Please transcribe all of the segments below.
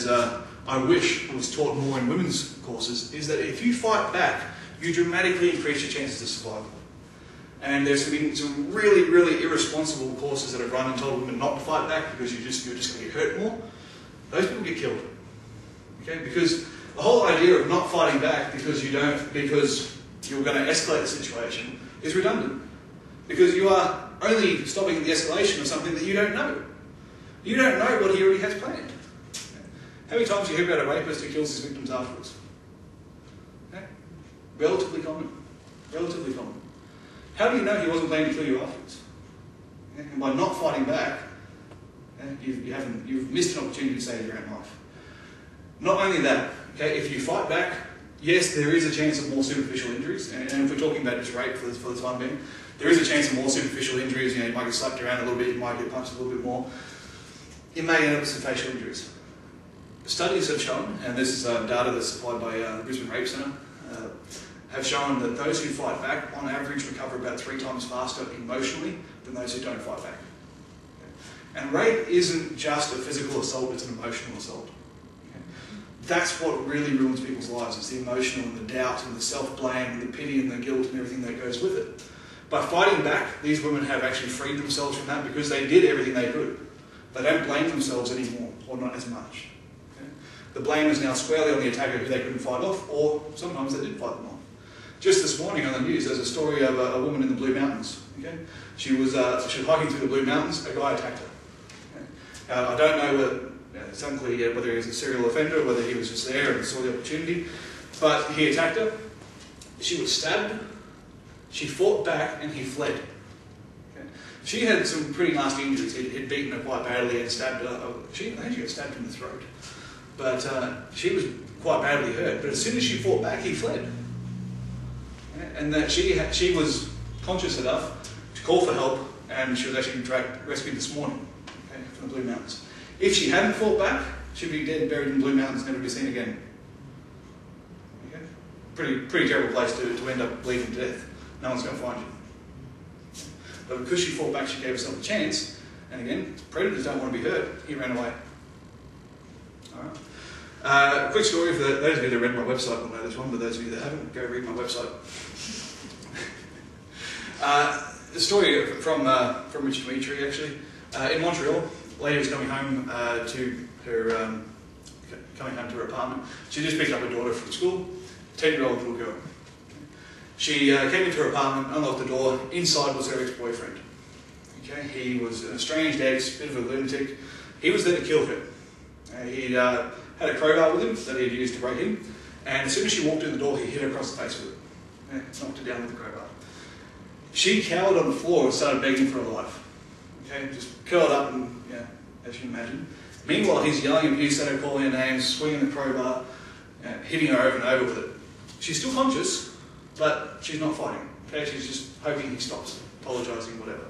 as I wish was taught more in women's courses, is that if you fight back, you dramatically increase your chances of survival. And there's been some really, really irresponsible courses that have run and told women not to fight back because you're just going to get hurt more. Those people get killed. Okay? Because the whole idea of not fighting back because you're going to escalate the situation is redundant. Because you are only stopping the escalation of something that you don't know. You don't know what he already has planned. How many times do you hear about a rapist who kills his victims afterwards? Okay? Relatively common. Relatively common. How do you know he wasn't planning to kill you afterwards? Okay? And by not fighting back, you've missed an opportunity to save your own life. Not only that, okay, if you fight back, yes, there is a chance of more superficial injuries, and if we're talking about just rape for the time being, there is a chance of more superficial injuries. You might get slapped around a little bit, you might get punched a little bit more. You may end up with some facial injuries. Studies have shown, and this is data that's supplied by the Brisbane Rape Centre, have shown that those who fight back, on average, recover about 3 times faster emotionally than those who don't fight back. Okay? And rape isn't just a physical assault, it's an emotional assault. Okay? That's what really ruins people's lives, is the emotional and the doubt and the self-blame and the pity and the guilt and everything that goes with it. By fighting back, these women have actually freed themselves from that because they did everything they could. They don't blame themselves anymore, or not as much. Okay? The blame is now squarely on the attacker who they couldn't fight off, or sometimes they did fight them off. Just this morning on the news, there's a story of a woman in the Blue Mountains. Okay? She was hiking through the Blue Mountains, a guy attacked her. Okay? I don't know whether, it's unclear yet whether he was a serial offender or whether he was just there and saw the opportunity, but he attacked her. She was stabbed, she fought back, and he fled. Okay? She had some pretty nasty injuries. He'd beaten her quite badly and stabbed her. I think she got stabbed in the throat. But she was quite badly hurt. But as soon as she fought back, he fled. And that she was conscious enough to call for help, and she was actually rescued this morning, okay, from the Blue Mountains. If she hadn't fought back, she'd be dead and buried in the Blue Mountains, never be seen again. Okay? Pretty terrible place to end up bleeding to death. No one's going to find you. But because she fought back, she gave herself a chance, and again, predators don't want to be hurt. He ran away. All right. Quick story for those of you that read my website will know this one, but those of you that haven't, go read my website. A story from Richard Dimitri, actually. In Montreal, a lady was coming home to her apartment. She just picked up her daughter from school, 10-year-old little girl. She came into her apartment, unlocked the door. Inside was her ex-boyfriend. Okay, he was an estranged ex, bit of a lunatic. He was there to kill her. He'd had a crowbar with him that he'd used to break in, and as soon as she walked in the door, he hit her across the face with it. Knocked her down with the crowbar. She cowered on the floor and started begging for her life. Okay, just curled up and, as you can imagine. Meanwhile, he's yelling abuse at her, calling her names, swinging the crowbar, hitting her over and over with it. She's still conscious, but she's not fighting. Okay, she's just hoping he stops, apologising, whatever.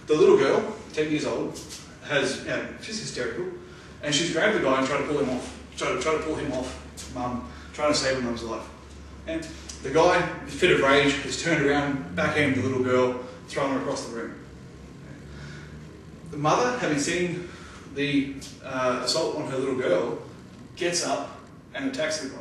The little girl, 10 years old, she's hysterical, and she's grabbed the guy and tried to pull him off. Trying to pull him off Mum, trying to save her mum's life. And the guy, in a fit of rage, has turned around, backhanded the little girl, thrown her across the room. The mother, having seen the assault on her little girl, gets up and attacks the guy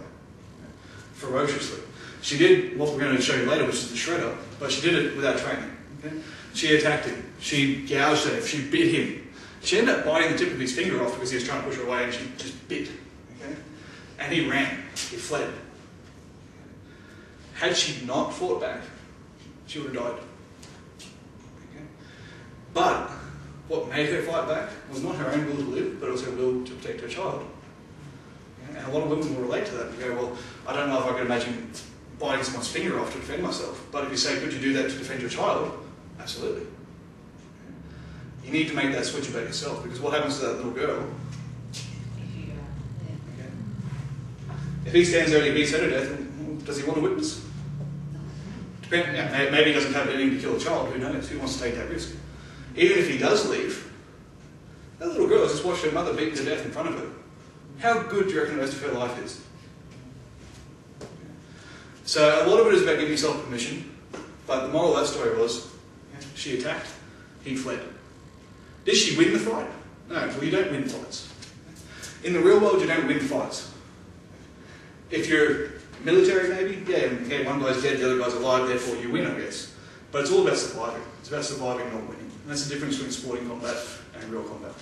ferociously. She did what we're going to show you later, which is the shredder, but she did it without training. Okay? She attacked him. She gouged at him. She bit him. She ended up biting the tip of his finger off because he was trying to push her away, and she just bit. Okay? And he ran. He fled. Had she not fought back, she would have died. Okay? But what made her fight back was not her own will to live, but it was her will to protect her child. Okay? And a lot of women will relate to that and go, well, I don't know if I could imagine biting someone's finger off to defend myself. But if you say, could you do that to defend your child? Absolutely. Okay? You need to make that switch about yourself, because what happens to that little girl? Okay? If he stands there and he beats her to death, does he want to witness? Maybe he doesn't have anything to kill a child, who knows? Who wants to take that risk? Even if he does leave, that little girl has just watched her mother beaten to death in front of her. How good do you reckon the rest of her life is? So a lot of it is about giving yourself permission, but the moral of that story was, she attacked, he fled. Did she win the fight? No, well, you don't win fights. In the real world, you don't win fights. If you're military, maybe, yeah, okay, one guy's dead, the other guy's alive, therefore you win, I guess. But it's all about surviving. It's about surviving, not winning. And that's the difference between sporting combat and real combat.